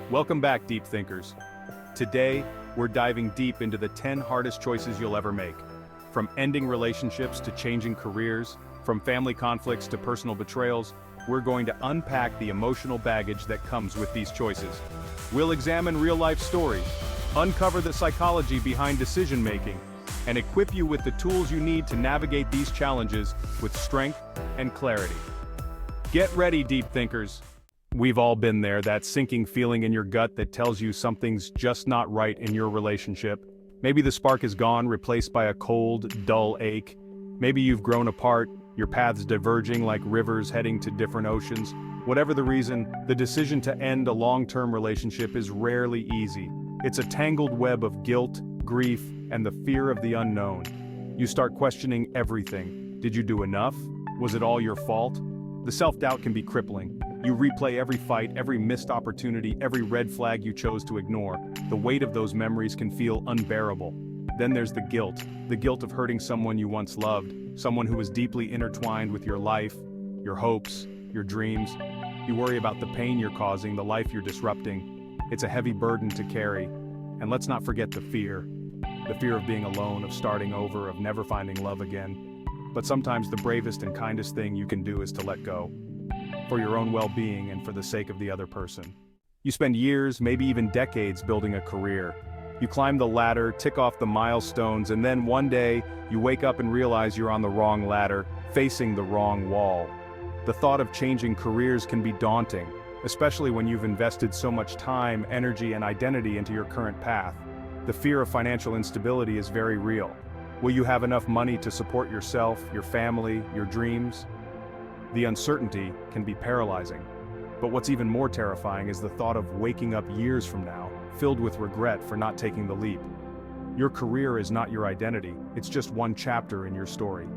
Welcome back, deep thinkers. Today, we're diving deep into the 10 hardest choices you'll ever make. From ending relationships to changing careers, from family conflicts to personal betrayals, we're going to unpack the emotional baggage that comes with these choices. We'll examine real-life stories, uncover the psychology behind decision-making, and equip you with the tools you need to navigate these challenges with strength and clarity. Get ready, deep thinkers. We've all been there, that sinking feeling in your gut that tells you something's just not right in your relationship. Maybe the spark is gone, replaced by a cold, dull ache. Maybe you've grown apart, your paths diverging like rivers heading to different oceans. Whatever the reason, the decision to end a long-term relationship is rarely easy. It's a tangled web of guilt, grief, and the fear of the unknown. You start questioning everything. Did you do enough? Was it all your fault? The self-doubt can be crippling. You replay every fight, every missed opportunity, every red flag you chose to ignore. The weight of those memories can feel unbearable. Then there's the guilt of hurting someone you once loved, someone who was deeply intertwined with your life, your hopes, your dreams. You worry about the pain you're causing, the life you're disrupting. It's a heavy burden to carry. And let's not forget the fear of being alone, of starting over, of never finding love again. But sometimes the bravest and kindest thing you can do is to let go. For your own well-being and for the sake of the other person. You spend years, maybe even decades building a career. You climb the ladder, tick off the milestones, and then one day, you wake up and realize you're on the wrong ladder, facing the wrong wall. The thought of changing careers can be daunting, especially when you've invested so much time, energy, and identity into your current path. The fear of financial instability is very real. Will you have enough money to support yourself, your family, your dreams? The uncertainty can be paralyzing. But what's even more terrifying is the thought of waking up years from now, filled with regret for not taking the leap. Your career is not your identity, it's just one chapter in your story.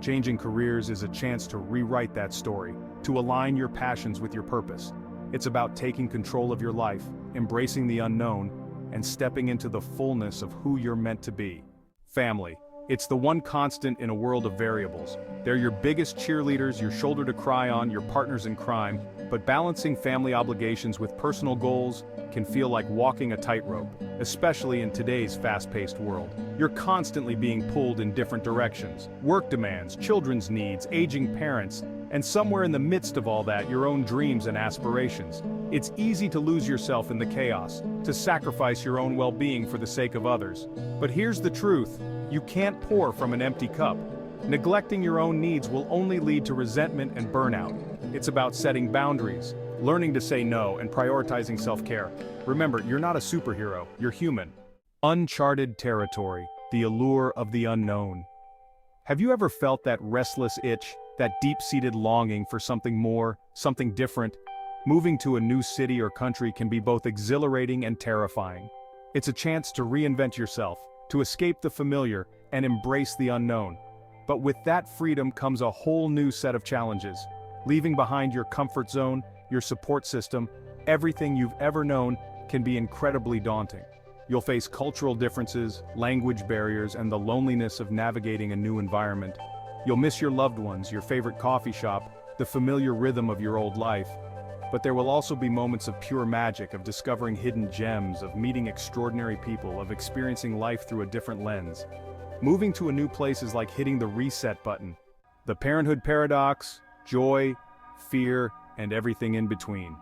Changing careers is a chance to rewrite that story, to align your passions with your purpose. It's about taking control of your life, embracing the unknown, and stepping into the fullness of who you're meant to be. Family. It's the one constant in a world of variables. They're your biggest cheerleaders, your shoulder to cry on, your partners in crime, but balancing family obligations with personal goals can feel like walking a tightrope, especially in today's fast-paced world. You're constantly being pulled in different directions. Work demands, children's needs, aging parents, and somewhere in the midst of all that, your own dreams and aspirations. It's easy to lose yourself in the chaos, to sacrifice your own well-being for the sake of others. But here's the truth. You can't pour from an empty cup. Neglecting your own needs will only lead to resentment and burnout. It's about setting boundaries, learning to say no, and prioritizing self-care. Remember, you're not a superhero, you're human. Uncharted territory, the allure of the unknown. Have you ever felt that restless itch, that deep-seated longing for something more, something different? Moving to a new city or country can be both exhilarating and terrifying. It's a chance to reinvent yourself, to escape the familiar, and embrace the unknown. But with that freedom comes a whole new set of challenges. Leaving behind your comfort zone, your support system, everything you've ever known can be incredibly daunting. You'll face cultural differences, language barriers, and the loneliness of navigating a new environment. You'll miss your loved ones, your favorite coffee shop, the familiar rhythm of your old life. But there will also be moments of pure magic, of discovering hidden gems, of meeting extraordinary people, of experiencing life through a different lens. Moving to a new place is like hitting the reset button. The parenthood paradox, joy, fear, and everything in between.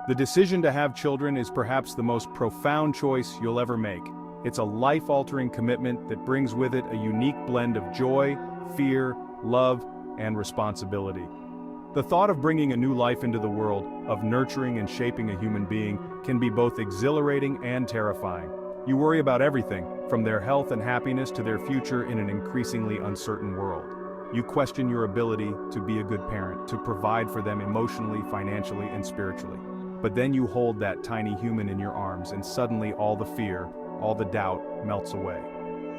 The decision to have children is perhaps the most profound choice you'll ever make. It's a life-altering commitment that brings with it a unique blend of joy, fear, love, and responsibility. The thought of bringing a new life into the world, of nurturing and shaping a human being, can be both exhilarating and terrifying. You worry about everything, from their health and happiness to their future in an increasingly uncertain world. You question your ability to be a good parent, to provide for them emotionally, financially, and spiritually. But then you hold that tiny human in your arms, and suddenly all the fear, all the doubt melts away.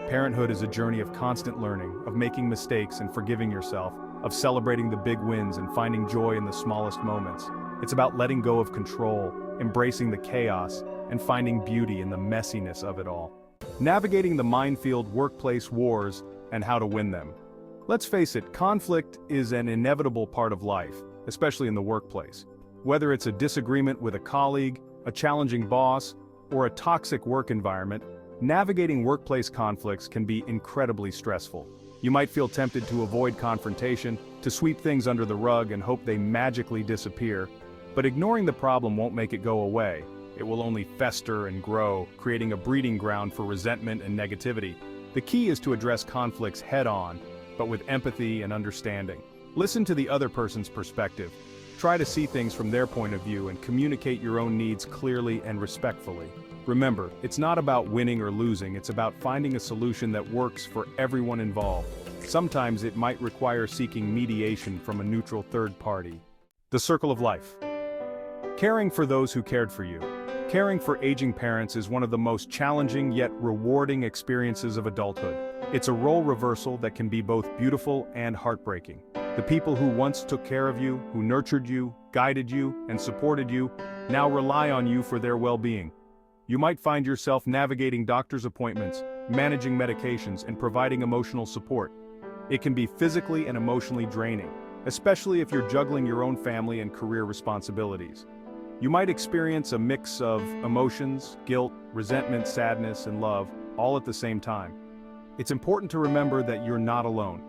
Parenthood is a journey of constant learning, of making mistakes and forgiving yourself, of celebrating the big wins and finding joy in the smallest moments. It's about letting go of control, embracing the chaos, and finding beauty in the messiness of it all. Navigating the minefield workplace wars and how to win them. Let's face it, conflict is an inevitable part of life, especially in the workplace. Whether it's a disagreement with a colleague, a challenging boss, or a toxic work environment, navigating workplace conflicts can be incredibly stressful. You might feel tempted to avoid confrontation, to sweep things under the rug and hope they magically disappear, but ignoring the problem won't make it go away. It will only fester and grow, creating a breeding ground for resentment and negativity. The key is to address conflicts head-on, but with empathy and understanding. Listen to the other person's perspective. Try to see things from their point of view and communicate your own needs clearly and respectfully. Remember, it's not about winning or losing, it's about finding a solution that works for everyone involved. Sometimes it might require seeking mediation from a neutral third party. The circle of life. Caring for those who cared for you. Caring for aging parents is one of the most challenging yet rewarding experiences of adulthood. It's a role reversal that can be both beautiful and heartbreaking. The people who once took care of you, who nurtured you, guided you, and supported you, now rely on you for their well-being. You might find yourself navigating doctor's appointments, managing medications, and providing emotional support. It can be physically and emotionally draining, especially if you're juggling your own family and career responsibilities. You might experience a mix of emotions, guilt, resentment, sadness, and love, all at the same time. It's important to remember that you're not alone.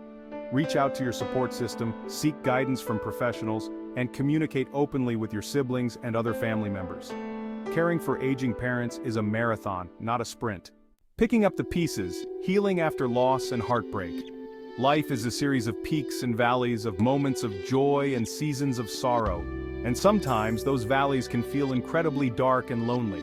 Reach out to your support system, seek guidance from professionals, and communicate openly with your siblings and other family members. Caring for aging parents is a marathon, not a sprint. Picking up the pieces, healing after loss and heartbreak. Life is a series of peaks and valleys, of moments of joy and seasons of sorrow. And sometimes those valleys can feel incredibly dark and lonely.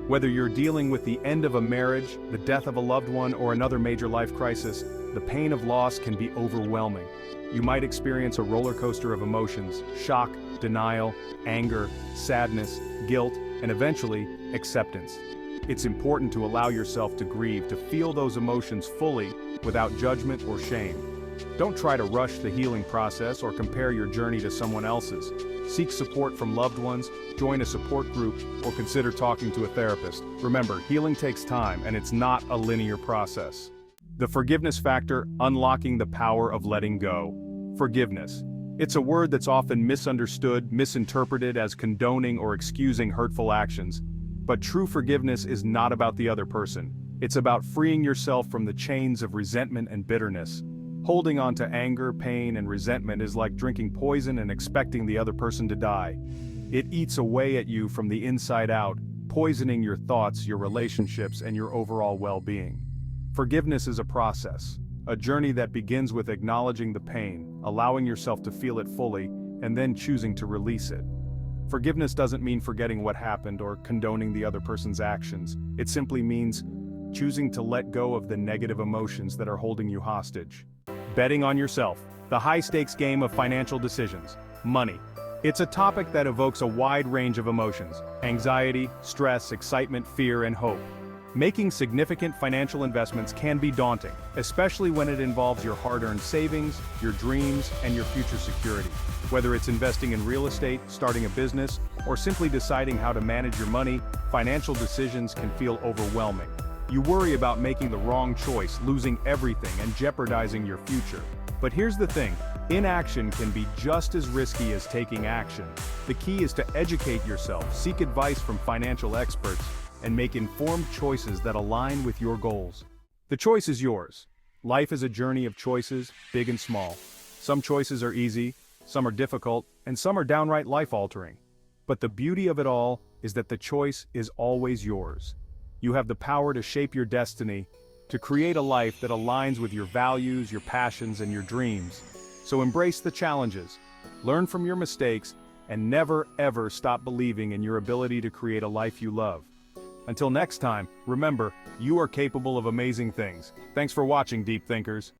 Whether you're dealing with the end of a marriage, the death of a loved one, or another major life crisis, the pain of loss can be overwhelming. You might experience a roller coaster of emotions: shock, denial, anger, sadness, guilt, and eventually, acceptance. It's important to allow yourself to grieve, to feel those emotions fully, without judgment or shame. Don't try to rush the healing process or compare your journey to someone else's. Seek support from loved ones, join a support group, or consider talking to a therapist. Remember, healing takes time, and it's not a linear process. The forgiveness factor: unlocking the power of letting go. Forgiveness. It's a word that's often misunderstood, misinterpreted as condoning or excusing hurtful actions. But true forgiveness is not about the other person. It's about freeing yourself from the chains of resentment and bitterness. Holding on to anger, pain, and resentment is like drinking poison and expecting the other person to die. It eats away at you from the inside out, poisoning your thoughts, your relationships, and your overall well-being. Forgiveness is a process, a journey that begins with acknowledging the pain, allowing yourself to feel it fully, and then choosing to release it. Forgiveness doesn't mean forgetting what happened or condoning the other person's actions. It simply means choosing to let go of the negative emotions that are holding you hostage. Betting on yourself. The high-stakes game of financial decisions. Money. It's a topic that evokes a wide range of emotions: anxiety, stress, excitement, fear, and hope. Making significant financial investments can be daunting, especially when it involves your hard-earned savings, your dreams, and your future security. Whether it's investing in real estate, starting a business, or simply deciding how to manage your money, financial decisions can feel overwhelming. You worry about making the wrong choice, losing everything, and jeopardizing your future. But here's the thing: inaction can be just as risky as taking action. The key is to educate yourself, seek advice from financial experts, and make informed choices that align with your goals. The choice is yours. Life is a journey of choices, big and small. Some choices are easy, some are difficult, and some are downright life-altering. But the beauty of it all is that the choice is always yours. You have the power to shape your destiny, to create a life that aligns with your values, your passions, and your dreams. So embrace the challenges, learn from your mistakes, and never ever stop believing in your ability to create a life you love. Until next time, remember, you are capable of amazing things. Thanks for watching, Deep Thinkers.